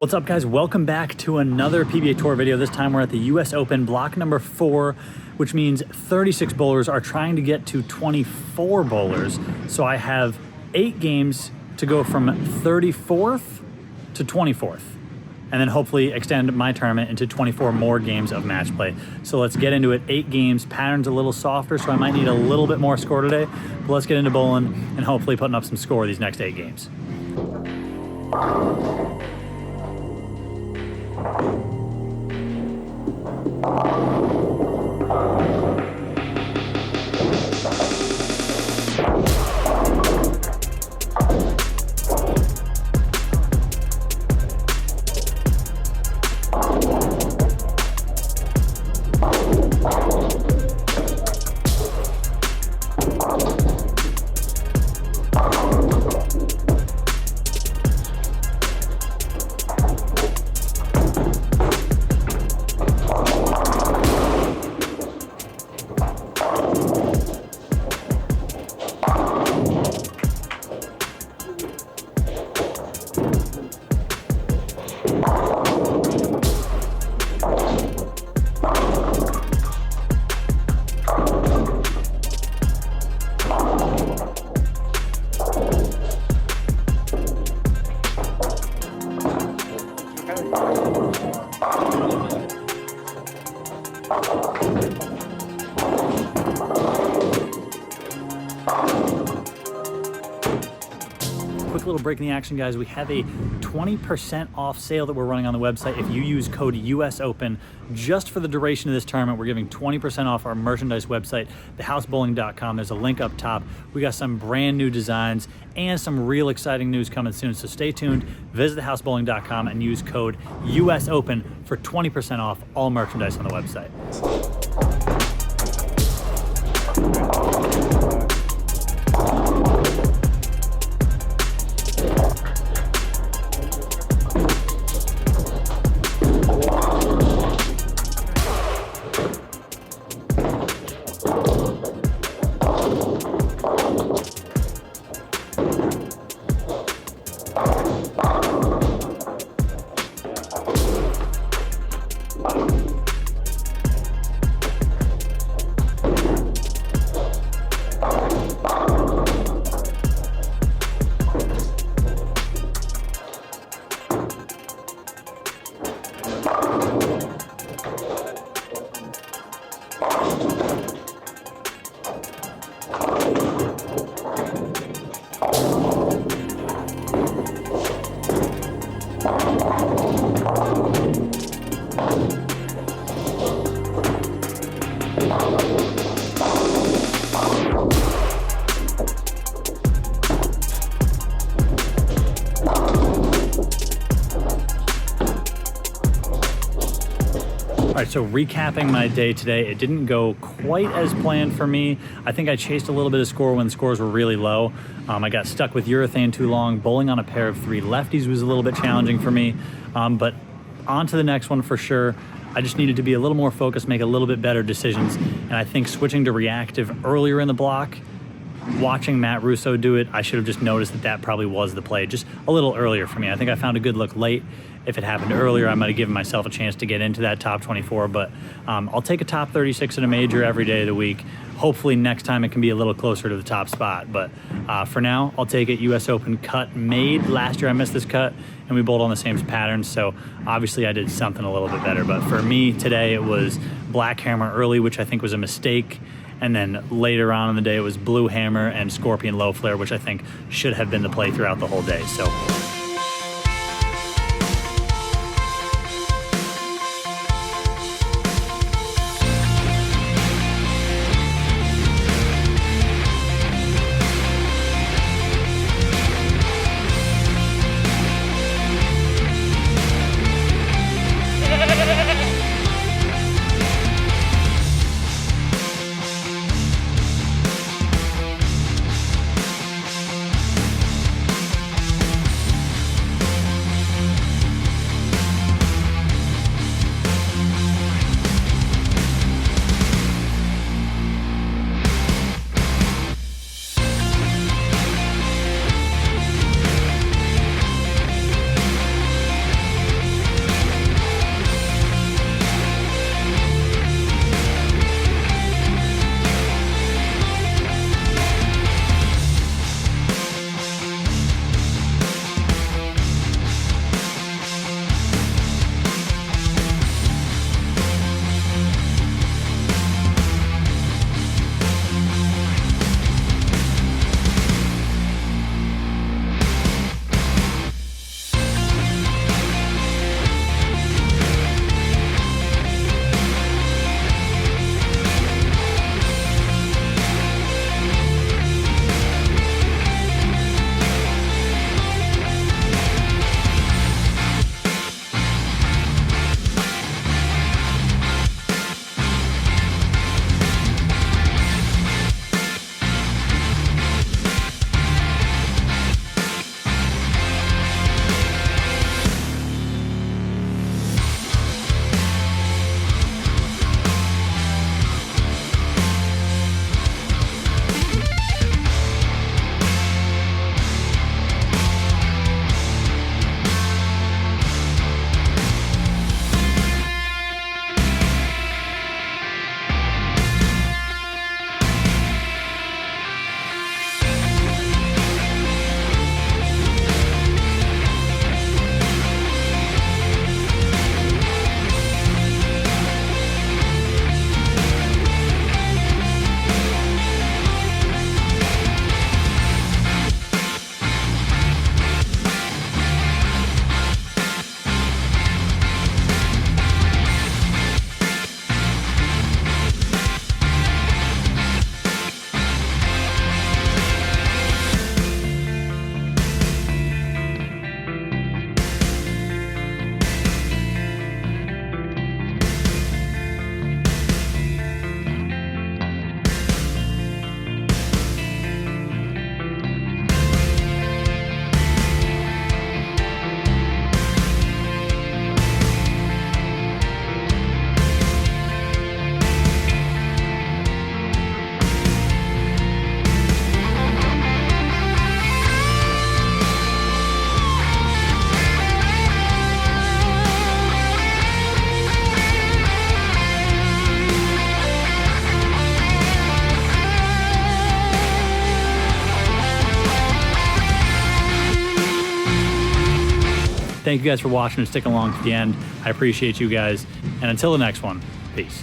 What's up, guys? Welcome back to another PBA Tour video. This time we're at the US Open block number 4, which means 36 bowlers are trying to get to 24 bowlers. So I have 8 games to go from 34th to 24th, and then hopefully extend my tournament into 24 more games of match play. So let's get into it. 8 games, pattern's a little softer, so I might need a little bit more score today. But let's get into bowling and hopefully putting up some score these next 8 games. Quick little break in the action, guys. We have a 20% off sale that we're running on the website. If you use code USOPEN just for the duration of this tournament, we're giving 20% off our merchandise website, thehousebowling.com. There's a link up top. We got some brand new designs and some real exciting news coming soon, so stay tuned. Visit thehousebowling.com and use code USOPEN for 20% off all merchandise on the website. All right, so recapping my day today, it didn't go quite as planned for me. I think I chased a little bit of score when the scores were really low. I got stuck with urethane too long. Bowling on a pair of 3 lefties was a little bit challenging for me, but on to the next one for sure. I just needed to be a little more focused, make a little bit better decisions, and I think switching to reactive earlier in the block, watching Matt Russo do it, I should have just noticed that that probably was the play, just a little earlier for me. I think I found a good look late. If it happened earlier, I might have given myself a chance to get into that top 24, but I'll take a top 36 in a major every day of the week. Hopefully next time it can be a little closer to the top spot, but for now, I'll take it. US Open cut made. Last year I missed this cut, and we bowled on the same patterns, so obviously I did something a little bit better, but for me today it was black hammer early, which I think was a mistake, and then later on in the day it was blue hammer and scorpion low flare, which I think should have been the play throughout the whole day. So Thank you guys for watching and sticking along to the end. I appreciate you guys. And until the next one, peace.